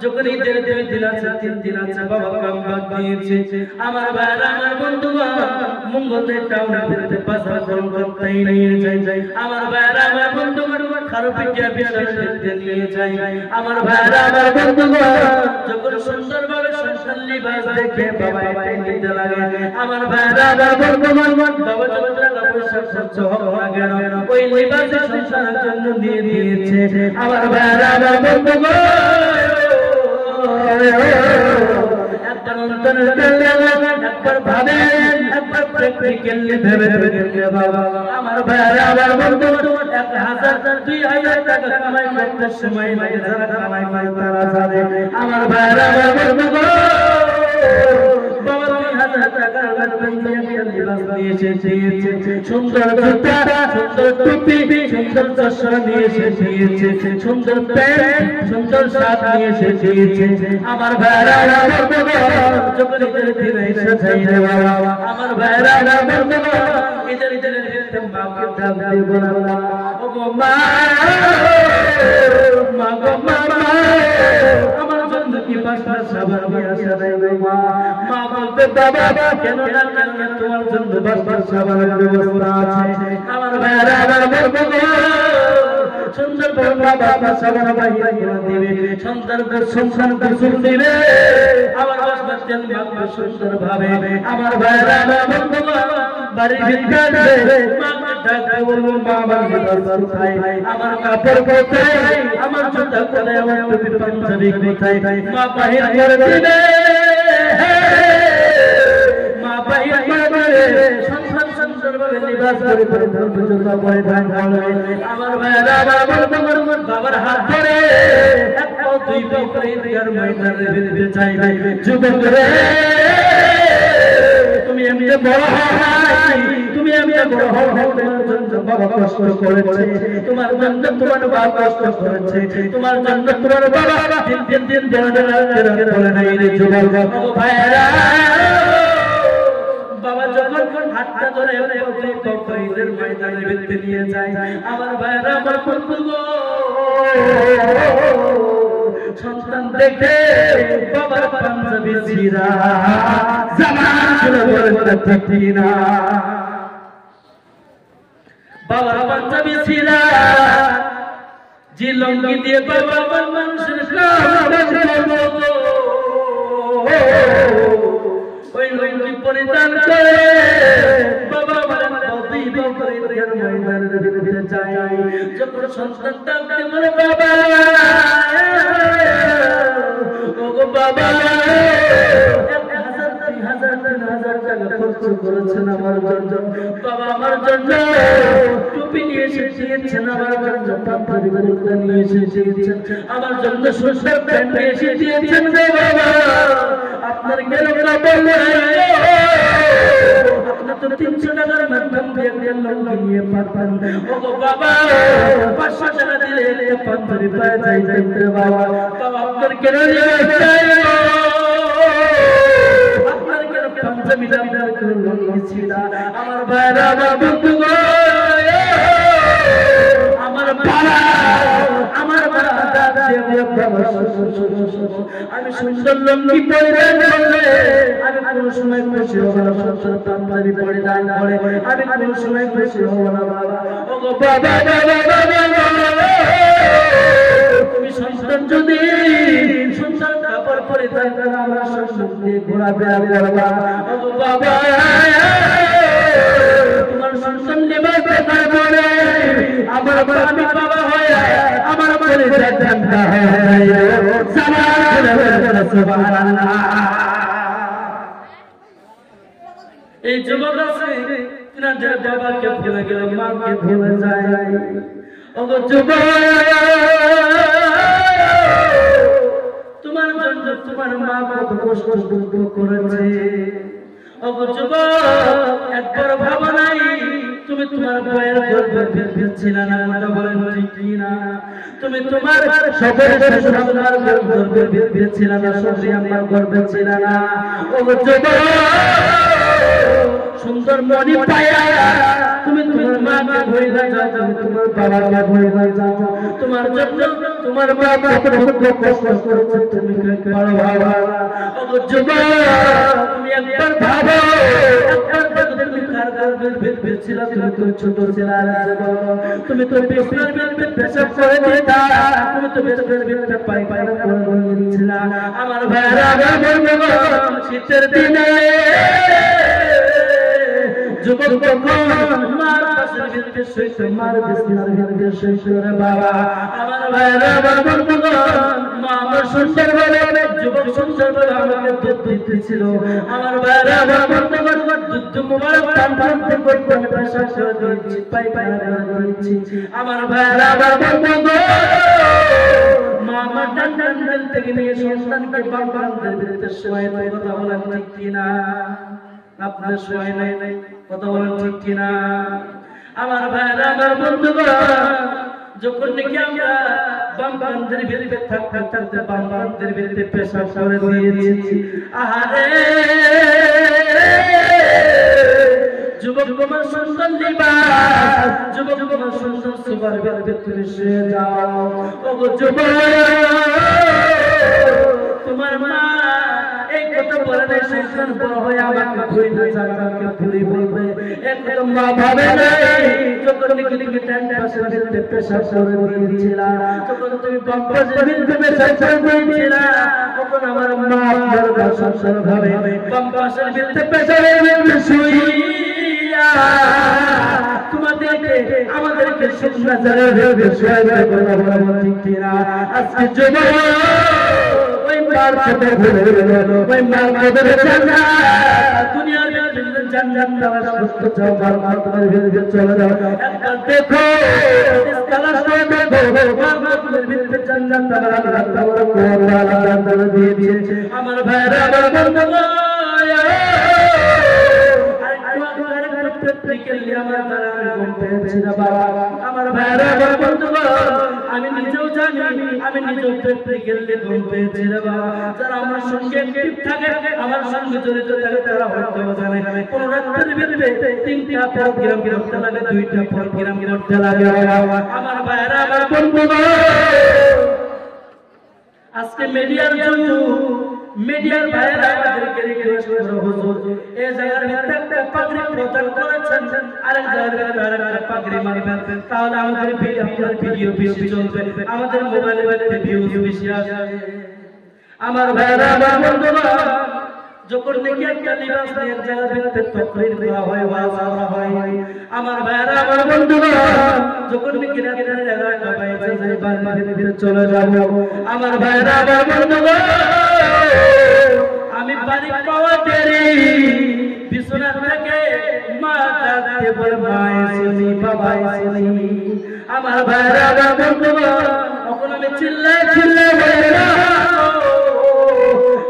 যখন ঈদের 2 দিন আছে 3 দিন আছে বাবা কাম বাদ দিয়েছে আমার ভাইরা আমার বন্ধুগণ মঙ্গলের টাউনে ফিরতে বাজার করতে নিয়ে যাই আমার ভাইরা আমার বন্ধুগণ খারো পিটিয়া বিশাল দেখতে নিয়ে যাই আমার ভাইরা আমার বন্ধুগণ যখন সুন্দরভাবে সুন্দর লিবাস দেখে বাবা এটাই নিতে লাগে আমার ভাইরা আমার বন্ধুগণ বাবা যখন টাকা পয়সা খরচ হবে না কেন ওই লিবাস সংসারের জন্য দিয়ে দিয়েছে আমার ভাইরা আমার বন্ধুগণ একবার অন্তরের একবার ভাবেন একবার প্র্যাকটিক্যালি ভেবে বাবা আমার ভাইরা আমার বন্ধুগণ 1000 2000 টাকা কামাই করতে সময় লাগে যারা কামাই করে তারা জানে আমার ভাইরা আমার বন্ধুগণ বাবা 2000 টাকা বেতন দিয়ে লিবাস নিয়েছে সুন্দর জুতা সুন্দর টুপি সুন্দর চশমা নিয়েছে সুন্দর প্যান্ট সুন্দর শার্ট নিয়েছে আমার ভাইরা আমার বন্ধুগণ যখন ঈদের দিন এসে যাই রে বাবা আমার ভাইরা আমার বন্ধুগণ ঈদের দিন মাকে ডাক দিয়ে বলা ও গো মা মা গো মা আমার জন্য কি পাঁচটা সাবান নিয়ে আসা রে মা মা বলতে বাবা কেন না তোমার জন্য পাঁচটা সাবানের ব্যবস্থা আছে আমার ভাইরা আমার বন্ধুগণ সুন্দর বাবা সাবান বাহির করে দিবে সুন্দর সংসার গোসল দিবে আমার বাসবাতেন বাবা সুন্দর ভাবে আমার ভাইরা আমার বন্ধুগণ বাড়ির ভিতরে মাকে ডাকতে বলবো বাবা কোথায় আমার কাপড় কোথায় আমার জুতা কোথায় আমার টুপি পাঞ্জাবি কোথায় মা বাহির করে দিবে মা বাহির করে সংসার সুন্দরভাবে লিবাস করে জুতা পরে ধান খাওয়াবে আমার ভাইরা আমার বন্ধুগণ বাবার হাত ধরে এক পাও দুই পাও করে ঈদগার ময়দানে বেরোতে চাইবে যুবক রে তুমি এমনি বড় হও তুমি এমনি বড় হও তোমার জন্য বাবা কষ্ট করেছে তোমার জন্য তোমার বাবা কষ্ট করেছে তোমার জন্য তোমার বাবা দিন দিন বলে নাই রে যুবক ও ভাইরা বাবা যখন হাতটা ধরে ঈদের ময়দানে বেরোতে নিয়ে যায় আমার ভাইরা আমার বন্ধুগণ সন্তান দেখে বাবার পাঞ্জাবি ছিঁড়া জামান ছিল বলে ঠিক না বাবার পাঞ্জাবি ছিঁড়া যে লঙ্গি দিয়ে বাবা মানুষের ওই লঙ্গি পরিধান করে বাবা যখন সন্তানটা বলে বাবা ও বাবা 1000 টাকা খরচ করেছেন আমার জন্য বাবা আমার জন্য টুপি নিয়ে এসেছেন আমার জন্য পাঞ্জাবি কুর্তা নিয়ে এসেছেন আমার জন্য সুন্দর প্যান্ট নিয়ে এসেছেন বাবা আপনার কেন কাপড় আপনার তো 300 টাকার মাধ্যম দিয়ে লঙ্গি নিয়ে পাঠান ও বাবা 500 টাকা দিলে পাঞ্জাবি পাওয়া যায় বাবা বাবা আপনার কেন আপনার কেন পাঞ্জাবি লঙ্গি ছিঁড়া আমার ভাইরা আমার বন্ধুগণ আমার বাবা আমার আমি সুন্দর লঙ্গি পরিধান করলে আমি কোনো সময় খুশি হব না সুন্দর পাঞ্জাবি পরিধান করে আমি কোনো সময় খুশি হব না বাবা ও গো বাবা তুমি সন্তান যদি সুন্দর কাপড় পরিধান করে আমার সংসার দিয়ে ঘোরাফেরা করবা ও গো বাবা তোমার সন্তান লিবাস দেখার পরে আমার আমি বাবা হয়ে আমার বলে ঠান্ডা সুবহানাল্লাহ এই যুবক আছে তিনাদের বাবাকে ভুলে গেল মাকে ভুলে যায় ও গো যুবক তোমার জন্য তোমার মা কত কষ্ট করেছে ও গো যুবক একবার ভাবা নাই তুমি তোমার বয়ের গর্ভে ফেলছিলে না কথা বলেন ঠিক না তুমি তোমার সকলের সন্তানের গর্ভে ফেলছিলে না সবই আমার গর্ভে ছিল না ও যুবক সুন্দর মনি পায়া তুমি তোমার মাকে ভুলে যাও, তুমি তোমার বাবাকে ভুলে যাও, তোমার জন্য তোমার মা কত কষ্ট করেছে তুমি বড় বাবা। ও যুবক তুমি একবার ভাবো, একবার তুমি কার গর্ভের ভিতরে ছিল, তুমি তো ছোট ছিল, তুমি তো বিছানার ভিতরে পেশাব করে দিতা, তুমি তো বিছানার ভিতরে পায়খানা করে দিয়েছিল। আমার ভাইরা আমার বন্ধুগণ, শীতের দিনে যুবক তখন মার পাশের ভিতরে শুইতো, মার বিছানার ভিতরে শুইতো রে বাবা। আমার ভাইরা আমার বন্ধুগণ, মা আমার সুন্দর বলে যুবক সুন্দর বলে আমাকে দুধ দিতেছিল। আমার ভাইরা আমার বন্ধুগণ, দুধ মোবারক পান করতে করতে আমি পেশাব করে দিয়েছি, পায়খানা করে দিয়েছি। আমার ভাইরা আমার বন্ধুগণ, মা আমার টান থেকে নিয়ে সন্তানকে বাবার ভিতরে শোয়াই কথা বলেন ঠিক কিনা? আপনার শোয়াই নাই কথা বলেন ঠিক কিনা? আমার ভাইরা আমার বন্ধুগণ, যখন নাকি আমরা বামবানদের ভিতরে থাকতে থাকতে বামবানদের ভিতরে পেশাব করে দিয়েছি, আহারে যুবক তোমার সুন্দর লিবাস, যুবক তোমার সুন্দর সুবার ভিতরে শুয়ে যাও। ও যুবক তোমার মা এই কথা বলে নাই, সন্তান বড় হয়ে আমাকে ভুলে যাবে, আমাকে ভুলে বলবে, একদম মা ভাবে নাই। যখন তুমি টাইম পাশে ভিতরে পেশাব করে দিয়েছিল, যখন তুমি বাম্পাসের ভিতরে পেশাব করে দিয়েছিল, তখন আমার মা আপনার সংসার ভাবে বাম্পাসের ভিতরে পেশাবের ভিতরে শুইয়া তোমাদেরকে আমাদেরকে সুন্দর ভেবে শুয়ে কথা বলা ঠিক কিনা? আজকে যুবক ওই মার সাথে ভুলে গেল, ওই মার কদরে জান্নাত, দুনিয়ার ভিতরে জান্নাত দেওয়ার সুস্থ চাও, মার তোমার ভিতরে চলে যাও। একবার দেখো তালাশ করে দেখো, মার তোমার ভিতরে জান্নাত দেওয়ার আল্লাহ তাবারক ওয়া তাআলা জান্নাত দিয়ে দিয়েছে। আমার ভাইরা আমার বন্ধুগণ, আমার ভাইরা আমার বন্ধুগণ, আমি নিজেও জানি, আমি নিজেও প্র্যাকটিক্যালি ঘুম পেয়েছি রে বাবা। যারা আমার সঙ্গে অ্যাক্টিভ থাকে, আমার সঙ্গে জড়িত থাকে, তারা হয়তো জানে কোন রাতের ভিতরে 3টা প্রোগ্রাম করতে লাগে, 2টা প্রোগ্রাম করতে লাগে। আমার ভাইরা আমার বন্ধুগণ, আজকে মিডিয়ার জন্য মিডিয়ার ভাইরা আমাদেরকে রিকোয়েস্ট করে, হুজুর এই জায়গার ভিতরে একটা পাগড়ি প্রচার করেছেন, আরেক জায়গার আরেকটা পাগড়ি মারবেন, তাহলে আমাদের ভিডিও বেশি চলবে, আমাদের মোবাইলে ভিউজ বেশি আসবে। আমার ভাইরা আমার বন্ধুরা, যখন নাকি একটা লিবাস নিয়ে এক জায়গার ভিতরে তকরির করা হয়, ওয়াজ করা হয়, আমার ভাইরা আমার বন্ধুরা, যখন নাকি রাতের 11টা বাজে যায়, বাড়ির ভিতরে চলে যাব, আমার ভাইরা আমার বন্ধুরা, আমি বাড়ি পাওয়া দেরি, বিছানা থেকে মা ডাকতে বলে, মা শুনি, বাবা শুনি। আমার ভাইরা আমার বন্ধুরা, তখন আমি চিল্লায় চিল্লায় বলি,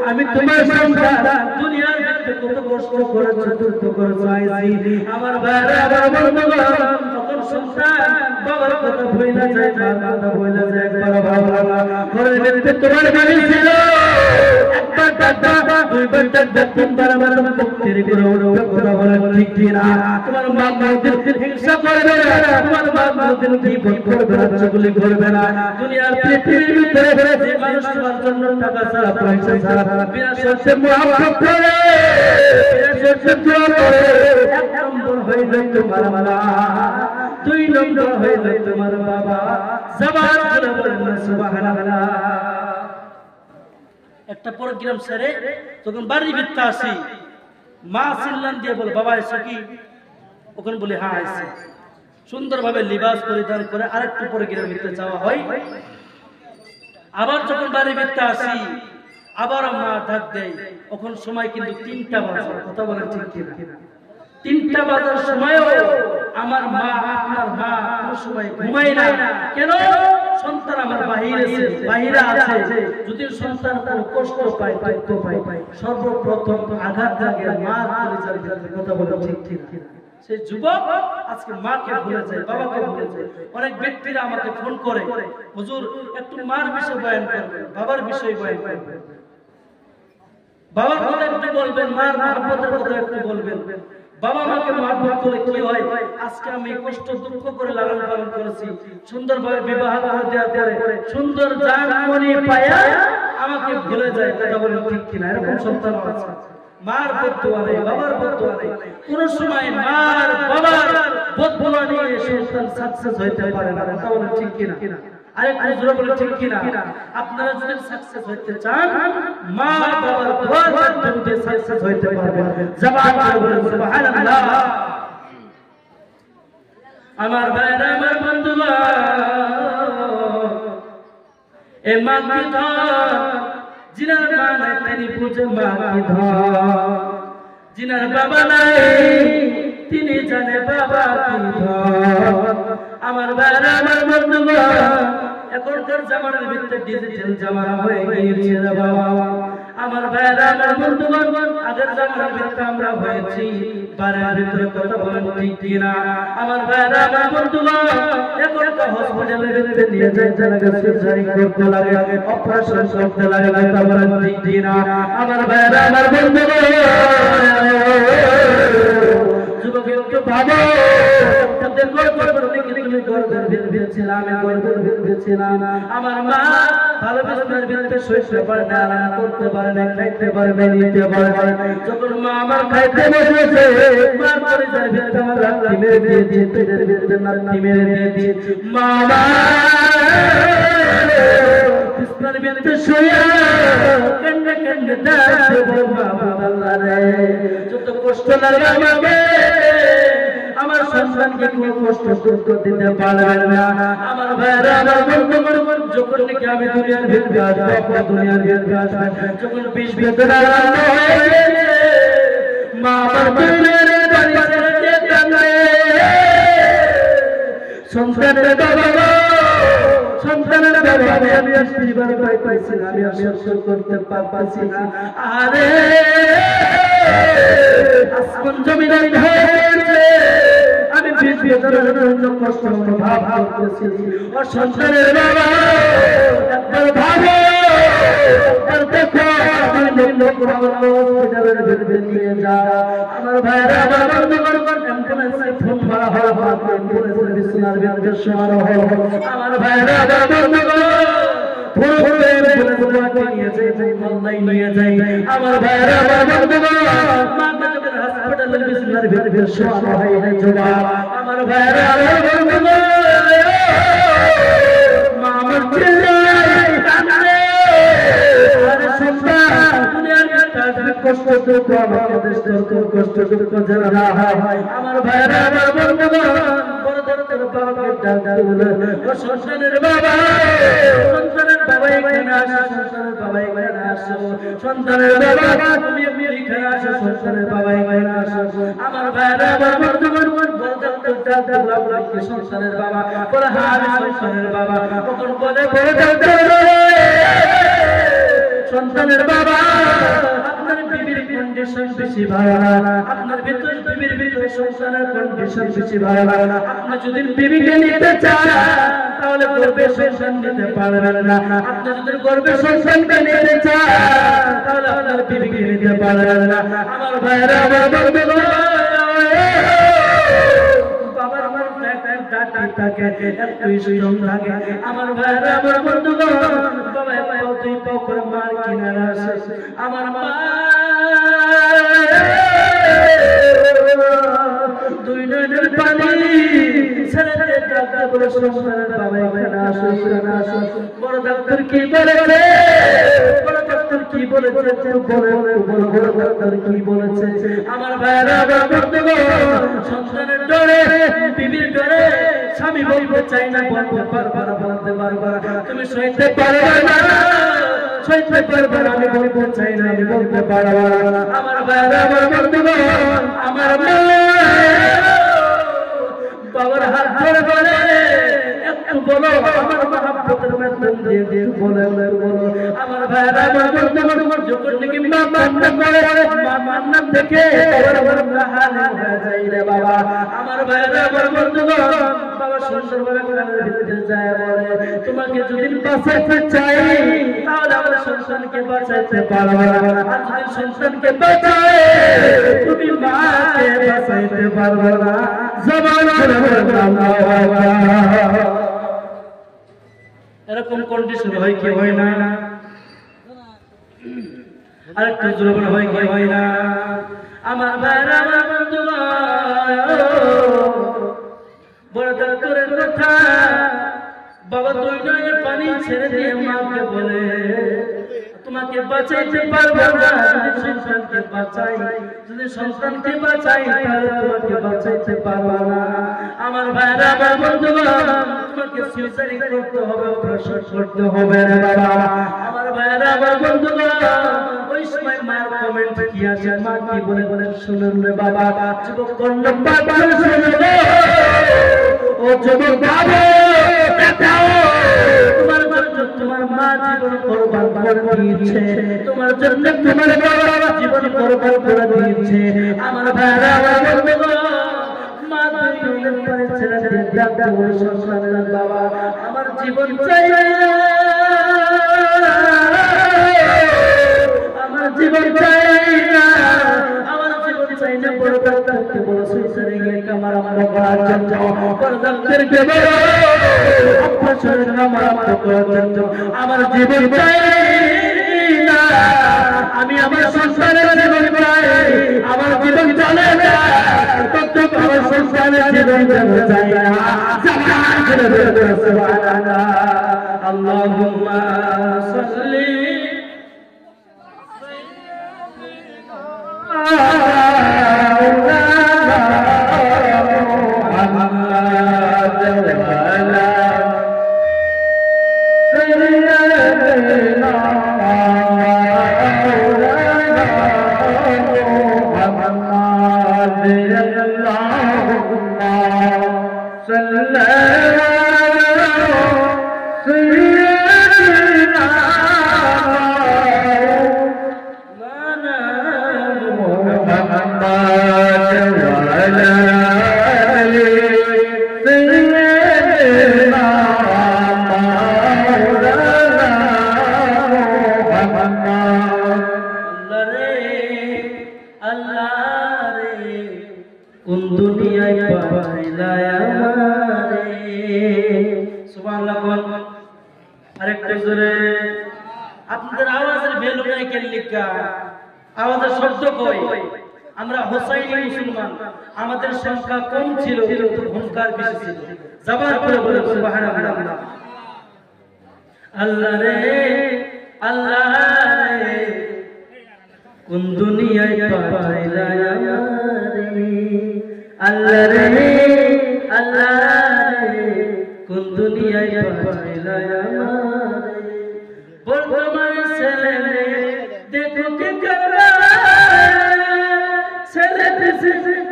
আমি তোমার সন্তান, দুনিয়ার ভিতরে কত কষ্ট করেছো, দুঃখ করেছো, আইছি। আমার ভাইরা আমার বন্ধুগণ, তখন সন্তান বাবার কথা ভুলে যায়, মার কথা ভুলে যায়, একবার ভাবলাম ঘরের ভিতরে তোমার বাড়ি ছিল, একবার দাদা, দুইবার দাদা, তিনবার আমার মুক্তির করে কথা বলে ঠিক কিনা? তোমার মা কোনদিন হিংসা করবে না, তোমার মা কোনদিন বিপদ করবে না, চুগলি করবে না। দুনিয়ার পৃথিবীর ভিতরে যে মানুষ তোমার জন্য টাকা ছাড়া, পয়সা ছাড়া, বিনা শর্তে মুহাব্বত করে, বিনা শর্তে দোয়া করে, 1 নম্বর হয়ে যায় তোমার মা, 2 নম্বর হয়ে যায় তোমার বাবা। জবান খুলে বলেন না সুবহানাল্লাহ। একটা প্রোগ্রাম সেরে তখন বাড়ির ভিতরে আসি, মা চিল্লান দিয়ে বলে, বাবা এসো কি? ওখানে বলি হ্যাঁ এসে। সুন্দরভাবে লিবাস পরিধান করে আরেকটু প্রোগ্রাম ভিতরে যাওয়া হয়। আবার যখন বাড়ির ভিতরে আসি, আবার মা ডাক দেয়, ওখান সময় কিন্তু 3টা বাজে, কথা বলেন ঠিক কিনা? 3টা বাজার সময়ও আমার মা, আপনার মা কোন সময় ঘুমায় না। কেন? সন্তান আমার বাহিরে আছে, যদি সন্তান কোনো কষ্ট পায়, দুঃখ পায়, সর্বপ্রথম আঘাত লাগে মার পরিচয় দিতে, কথা বলে ঠিক কিনা? সেই যুবক আজকে মাকে ভুলে যায়, বাবাকে ভুলে যায়। অনেক ব্যক্তিরা আমাকে ফোন করে, হুজুর একটু মার বিষয় বয়ান করবেন, বাবার বিষয় বয়ান করবেন, বাবার কথা একটু বলবেন, মার মহব্বতের কথা একটু বলবেন। বাবা মাকে মহব্বত করে কি হয়, আজকে আমি কষ্ট দুঃখ করে লালন পালন করেছি, সুন্দরভাবে বিবাহ দেওয়ার পরে সুন্দর জানমণি পায়া আমাকে ভুলে যায়, কথা বলেন ঠিক কিনা? এরকম সন্তান আছে। মার বদদুয়া নেই, বাবার বদদুয়া নেই, কোন সময় মার বাবার বদদুয়া নিয়ে সন্তান সাকসেস হইতে পারে না, কথা বলেন ঠিক কিনা? আরেকটু জোরে বলেন ঠিক কিনা? আপনারা যদি সাকসেস হইতে চান, মা বাবার দোয়ার মাধ্যমে সাকসেস হইতে পারবেন। জবান করে বলেন সুবহানাল্লাহ। আমার ভাইরা, আমার বন্ধুরা, এ মা কি ধন, জিনার মা নাই তিনি বুঝে মা কি ধন, জিনার বাবা নাই তিনি জানে বাবা কি ধন। আমার ভাইরা, আমার বন্ধুরা, এখনকার জামানার ভিতরে ডিজিটাল জামানা হয়ে গিয়েছে রে বাবা। আমার ভাইরা, আমার বন্ধুগণ, আগের জামানার ভিতরে আমরা হয়েছি বাড়ির ভিতরে, কথা বলেন ঠিক কিনা? আমার ভাইরা, আমার বন্ধুগণ, এখনকার হসপিটালের ভিতরে নিয়ে যাইতে লাগে, সার্জারি করতে লাগে, অপারেশন করতে লাগে, কথা বলেন ঠিক কিনা? আমার ভাইরা, আমার বন্ধুগণ, যুবক একটু ভাবো, আমার মা ভালো বিছানার ভিতরে শুইতে পারে না, আরাম করতে পারে না, খাইতে পারে না, নিতে পারে না। যখন মা আমার খাইতে বসেছে, মা পরিচয় ভিতরে আমার লাথি মেরে দিয়েছে, পেটের ভিতরে লাথি মেরে দিয়েছে। মা বিছানার ভিতরে শুয়ে কান্না কান্না ডাকছে, বাবা আল্লাহ রে, যত কষ্ট লাগে আমাকে, আমার সন্তানকে কোনো কষ্ট দিতে পারবেন না। আমার ভাইরা, আমার বন্ধুগণ, যখন নাকি আমি দুনিয়ার ভিতরে আসবো, আপনার দুনিয়ার ভিতরে আসবেন, যখন বিষ বেদনা আরম্ভ হয়ে গেছে, মা আমার দুনিয়ার বাড়ি ছেড়ে কাঁদে, সন্তানের বাবা, সন্তানের বাবা, আমি আসবার পাইছি না, আমি আসর করতে পারছি না। আরে আসমান জমিনের হয়েছে, আমি বিষ বেদনার জন্য কষ্ট অনুভব করতেছি। ও সন্তানের বাবা, একবার ভাবো, একবার দেখো, আমার লোক হসপিটালের ভিতরে নিয়ে যাও। আমার ভাইরা, আমার বন্ধুগণ, অ্যাম্বুলেন্সে ফোন করা হলো, অ্যাম্বুলেন্সের বিছানার ভিতরে শোয়ানো হলো। আমার ভাইরা, আমার বন্ধুগণ, আমার ভাইরা, আমার বন্ধুগণ, হাসপাতালের বিছানার ভিতরে শোয়ানো হয়। আমার ভাইরা, আমার বন্ধুগণ, মা আমার ছেলে কাঁদে, আরে সন্তান দুনিয়ার ভিতরে কষ্ট দুঃখ আমাকে দেশ তোর কষ্ট দুঃখ যেন না হয়। আমার ভাইরা, আমার বন্ধুগণ, বড় দরদের বাবাকে ডাক দিলে, ও সন্তানের বাবা, সন্তানের বাবা এখানে আসো, সন্তানের বাবা এখানে আসো, সন্তানের বাবা তুমি এখানে আসো, সন্তানের বাবা এখানে আসো। আমার ভাইরা, আমার বন্ধুগণ, বড় দরদের ডাক দিলে, সন্তানের বাবা বলে, হ্যাঁ আমি সন্তানের বাবা। তখন বলে, বড় দরদের সন্তানের বাবা, আপনার বিবির কন্ডিশন বেশি ভালো না, আপনার ভিতরে বিবির ভিতরে সন্তানের কন্ডিশন বেশি ভালো না। আপনি যদি বিবিকে নিতে চান, তাহলে গর্বে সন্তান নিতে পারবেন না। আপনি যদি গর্বে সন্তানকে নিতে চান, তাহলে আপনার বিবিকে নিতে পারবেন না। আমার ভাইরা, আমার বন্ধুগণ, বাবার আমার ডাটা থাকে, একটু স্ট্রং থাকে। আমার ভাইরা, আমার বন্ধুগণ, বাবা পাও তুই পাও করে মার কিনারা আসে। আমার মা দুই নয়নের পানি ছেড়ে ডাক্তার বলে, সন্তানের বাবা এখানে আসো, এখানে আসো। বড় ডাক্তার কি বলেছে, বড় ডাক্তার কি বলেছে, বড় ডাক্তার কি বলেছে? আমার ভাইরা, আমার বন্ধুগণ, সন্তানের ডরে, বিবির ডরে স্বামী বলতে চাই না, বলতে পারবা না, বলতে পারবা না, তুমি সইতে পারবা না, সইতে পারবা না, আমি বলতে চাই না, আমি বলতে পারবা না। আমার ভাইরা, আমার বন্ধুগণ, আমার মা বাবার হাত ধরে বলে, একটু বলো, আমার মহব্বতের মাধ্যম দিয়ে একটু বলে বলো। আমার ভাইরা, আমার বন্ধুগণ, যখন নাকি মা মান্না করে, মা মান্না থেকে আমার হালে হয়ে যায় রে বাবা। আমার ভাইরা, আমার বন্ধুগণ, বাবা সুন্দরভাবে কোরআনের ভিতরে যায় বলে, তোমাকে যদি বাঁচাতে চাই, তাহলে আমার সন্তান সন্তানকে বাঁচাইতে পারবে না। আর যদি সন্তানকে বাঁচায় তুমি মাকে বাঁচাইতে পারবে না। জবান করে বলুন আল্লাহু আকবার। এরকম কন্ডিশন হয় কি হয় না? আরেকটু জোরে হয় কি হয় না? আমার ভাইরা, আমার বন্ধুরা, বড় দরকারের কথা, বাবা তুই নয় পানি ছেড়ে দিয়ে মাকে বলে তোমাকে বাঁচাইতে পারবো না। যদি সন্তানকে বাঁচাই, যদি সন্তানকে বাঁচাই তাহলে তোমাকে বাঁচাইতে পারবো না। আমার ভাইরা, আমার বন্ধুরা, তোমাকে সুইসাইড করতে হবে, অপারেশন করতে হবে রে বাবা। আমার ভাইরা, আমার বন্ধুরা, ওই সময় মায়ের কমেন্ট কি আছে, মা কি বলে বলেন শুনুন রে বাবা। যুবক কন্যা বাবা শুনুন, ও যুবক বাবা তোমার জন্য তোমার মা জীবন কোরবান করে দিয়েছে, তোমার জন্য তোমার বাবা জীবন কোরবান করে দিয়েছে। আমার ভাইরা, আমার বন্ধুরা, মা দুনিয়ার পরে ছেড়ে দিয়ে ডাকতে বলে সন্তানের বাবা আমার জীবন চাই না, আমার জীবন চাই না, আমার জীবন চাই না। বড় ডাক্তারকে বলো সুইসাইড গিয়ে কামার আমরা করার জন্য, বড় ডাক্তারকে বলো অপারেশন আমরা করার জন্য। আমার জীবন চাই না, আমি আমার সংসারের জীবন চাই, আমার জীবন চলে না, তত আমার সংসারের জীবন চাই না। জামান করে বলো সুবহানাল্লাহ। আল্লাহুম্মা সাল্লি আপনাদের আওয়াজের ভ্যালু নাই কেন লিখা? আওয়াজের শব্দ কই? আমরা হোসাইনি মুসলমান, আমাদের সংখ্যা কম ছিল কিন্তু হুঙ্কার বেশি ছিল। জবান করে বলে সুবহানাল্লাহ। আল্লাহ রে আল্লাহ রে কোন দুনিয়ায় পাইলা আমারে, আল্লাহ রে আল্লাহ রে কোন দুনিয়ায় পাইলা আমারে। বর্তমান ছেলে দেখো কে করা,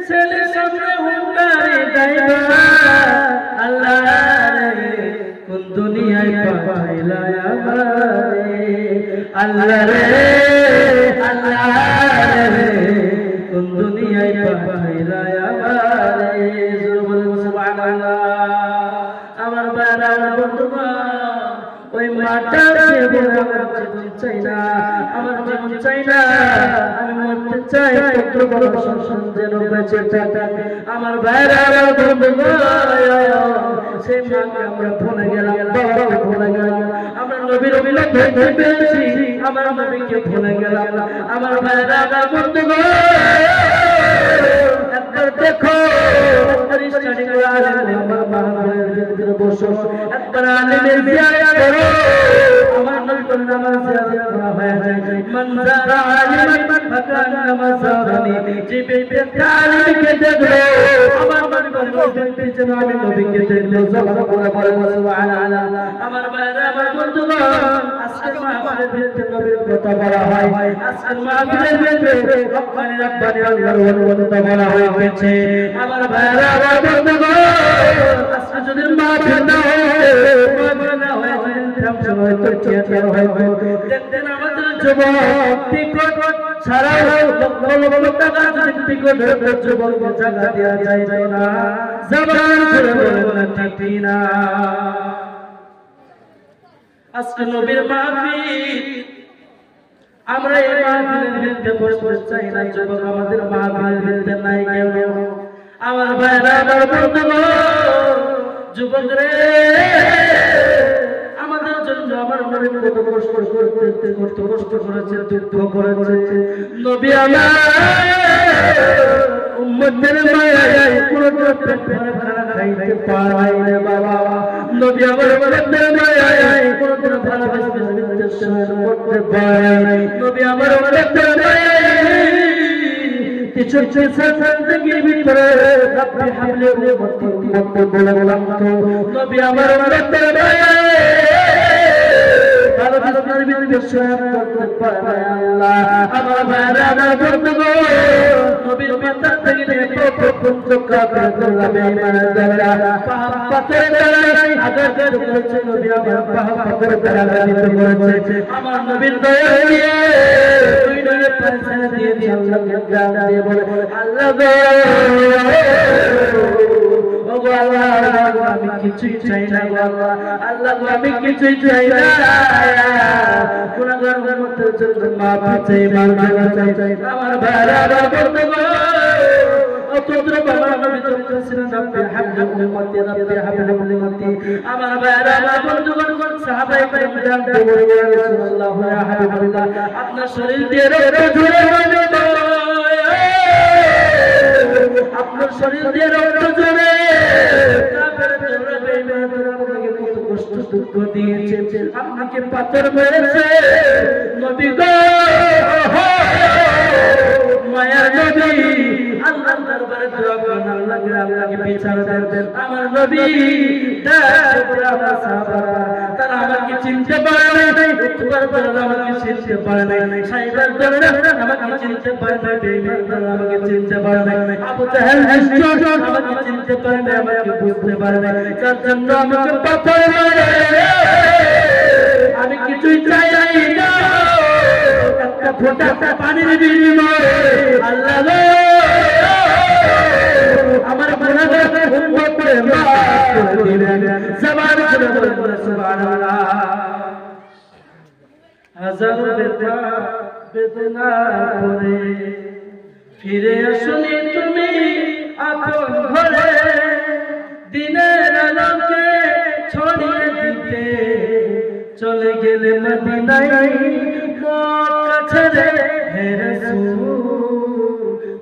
ছেলে সামনে হুঙ্কারে গাইবা, আল্লাহ রে কোন দুনিয়ায় পাইলা আমারে, আল্লাহ রে আল্লাহ রে কোন দুনিয়ায় পাইলা আমারে। সুবহানাল্লাহ। আমার বাবা বন্ধুরা, ওই মাটাকে বলে আমার জীবন চাই না, আমার জীবন চাই না, আমি মরতে চাই, পুত্র বড় সংসার যেন বেঁচে থাকে। আমার ভাইরা, আমার বন্ধুরা, সেই মাকে আমরা ভুলে গেলাম, বাবাকে ভুলে গেলাম, আমরা নবীর মিলাদ হইতে পেরেছি, আমার নবীকে ভুলে গেলাম। আমার ভাইরা, আমার বন্ধুরা, একবার দেখো, একবার স্টাডি করে আমার মাহফিলের ভিতরে বসো, একবার আলিমের জিয়ারত করো। আমার নবী বলেন আমার জিয়ারত করা হয়ে যায়, মান যারা আলিমান ফাকান্নামা যারানি, যে ব্যক্তি আলিমকে দেখলো, আমার নবী বলেন ওই ব্যক্তি যেন আমি নবীকে দেখলো। জবান করে বলেন সুবহানাল্লাহ। আমার ভাইরা, আমার বন্ধুরা, আজকের মাহফিলের ভিতরে নবীর কথা বলা হয়, আজকের মাহফিলের ভিতরে রব্বানি রব্বানি আল্লাহর কথা বলা হয়েছে। আমার ভাইরা, আমার বন্ধুরা, আজকে যদি মাহফিল না হয়, মাহফিল না হয়, সময় তো থিয়েটার হয়তো দেখতেন আমাদের যুবক টিকট ছাড়াও লক্ষ লক্ষ টাকা টিকট যুবককে জায়গা দেওয়া যায় না। জবান করে বলেন ঠিক না? আজকে নবীর মাহফিল আমরা এই মাহফিলের ভিতরে বসতে চাই না, যুবক আমাদের মাহফিলের ভিতরে নাই কেউ। আমার ভাইরা, আমার বন্ধুগণ, যুবক রে, আমাদের জন্য আমার নবী কত কষ্ট করেছে, দুঃখ করেছে। নবী আমার উম্মতের মায়ায় কোনো খানা খাইতে পারে না বাবা। নবী আমার উম্মতের মায়ায় কোনো ভালো করতে পারে না। নবী আমার উম্মতের মায়ায় কিছু জিন্দেগির ভিতরে রব্বি হাবলি উম্মতি করতে বললাম তো। নবী আমার উম্মতের মায়ায় ভালো বিস্তার বিশ্বাস করতে পারে আল্লাহ। আমার ভাইরা, আমার বন্ধুগণ, নবীর মাথা থেকে পর্যন্ত কাফের গোলাম ইমানদাররা পাহাড়ের দ্বারাই আঘাত করেছে। নবী আমার পাহাড়ের দ্বারা আঘাত করেছে। আমার নবীর দয়া দিয়ে দুই নবীর পাশে দিয়ে আল্লাহকে গান দিয়ে বলে, আল্লাহ গো, ওগো আল্লাহ, আমি কিছুই চাই না গো আল্লাহ, আল্লাহ গো, আমি কিছুই চাই না। গুনাহগার উম্মতের জন্য মাফ চাই, মাফ চাই। আমার ভাইরা, আমার বন্ধুগণ, অতদ্র বাবা নবী বলছিলেন, রব্বি হাবলি উম্মতি, রব্বি হাবলি উম্মতি। আমার ভাইরা, আমার বন্ধুগণ, সাহাবায়ে কেরাম জানতে বললেন, ইয়া রাসূলুল্লাহ, ইয়া হাবিবাল্লাহ, আপনার শরীর দিয়ে রক্ত ঝরে পড়ে, আপনার শরীর দিয়ে রক্ত ঝরে কাফেররা বেঈমানরা আপনাকে কত কষ্ট দুঃখ দিয়েছে, আপনাকে পাথর মেরেছে। নবী গো, মায়ার নবী, আল্লাহর দরবারে দোয়া করেন, আল্লাহকে বিচার দেন। আমার নবী আমার সাহাবারা তারা আমাকে চিনতে পারে নাই, উতবার দরজা আমাকে চিনতে পারে নাই, সাইবার দরজা আমাকে চিনতে পারে নাই, বেঈমানরা আমাকে চিনতে পারে নাই, আবু জাহেল নিষ্ঠুর আমাকে চিনতে পারে নাই, আমাকে বুঝতে পারে নাই, তার জন্য আমাকে পাথর মারে। আমি কিছুই চাই না, একটা ফোঁটা পানির বিনিময়ে আল্লাহ গো, আমার গুনাহগার উম্মতকে মাফ করে দিবেন। জবান খুলে বলুন সুবহানাল্লাহ। হাজার বেদনা করে ফিরে আসনি তুমি আপন ঘরে, দিনের আলোকে ছড়িয়ে দিতে চলে গেলে মদিনায় মক্কা ছেড়ে। হে রাসূল,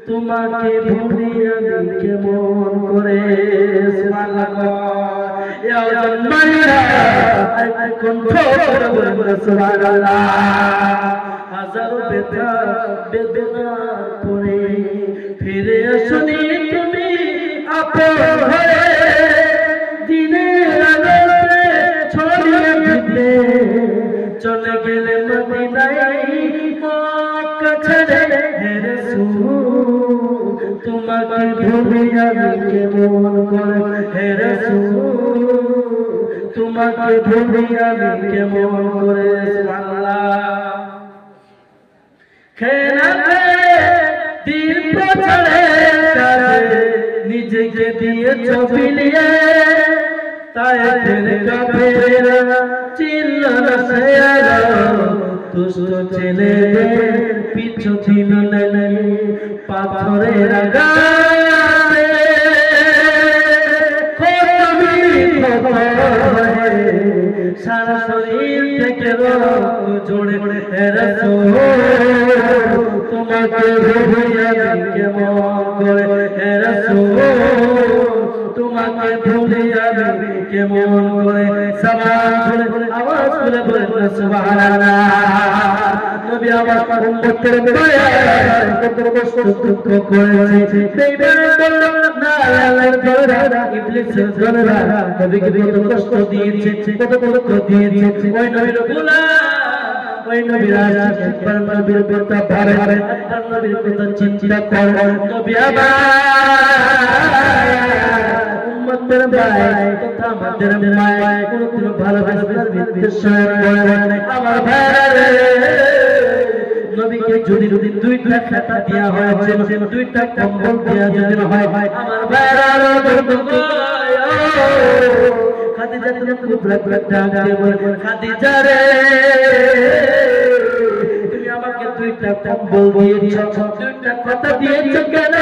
তোমাকে ভুলি আমি কেমন করে। সুবহানাল্লাহ, ইয়া জান্নাতিরা কণ্ঠ করে বলুন সুবহানাল্লাহ। হাজারো বেদনা পরে ফিরে আসনি তুমি আপন ঘরে, দিনের আলোতে ছড়িয়ে দিতে চলে গেলে মদিনায় মক্কা ছেড়ে। হে রাসূল, তোমাকে ভুলি আমি কেমন করে। হে রাসূল, তোমাকে ভুলি আমি কেমন করে। সুবহানাল্লাহ। খেলাতে দিন প্রচারের কাজে নিজেকে দিয়েছ বিলিয়ে, তাই ফের কাফেররা চিল্ল না সে আলো, দুষ্ট ছেলেদের পিছু ছিলেন পাথরের আঘাতে। সারা শরীর থেকে রক্ত ঝরে। হে রাসূল, তোমাকে ভুলি আমি কেমন করে। হে রাসূল, তোমাকে ভুলি আমি কেমন করে। জবান খুলে আওয়াজ খুলে বলেন সুবহানাল্লাহ। নবী আমার উম্মতের দয়ায় কত কষ্ট দুঃখ করেছে। বেঈমান বলল না, আল্লাহর দরবারে ইবলিসের দরবারে নবীকে কত কষ্ট দিয়েছে, কত দুঃখ দিয়েছে। ওই নবীর গোলাম, ওই নবীর আশিক নবীর কথা ভাবে, নবীর কথা চিন্তা করে। নবী আমার উম্মতের ভাই তথা আমাদের মায় কোনদিন ভালোবাসার বিদ্বেষণ করে না। আমার ভাইরা, নবীকে যদি দুইটা খাতা দেওয়া হয়েছে, দুইটা কম্বল দেওয়া যদি হয়, আমার ভাইরা খাদিজা তুমি খুব রাখতে বলে, খাদিজা রে, তুমি আমাকে দুইটা কম্বল দিয়েছ, দুইটা কথা দিয়েছ কেন?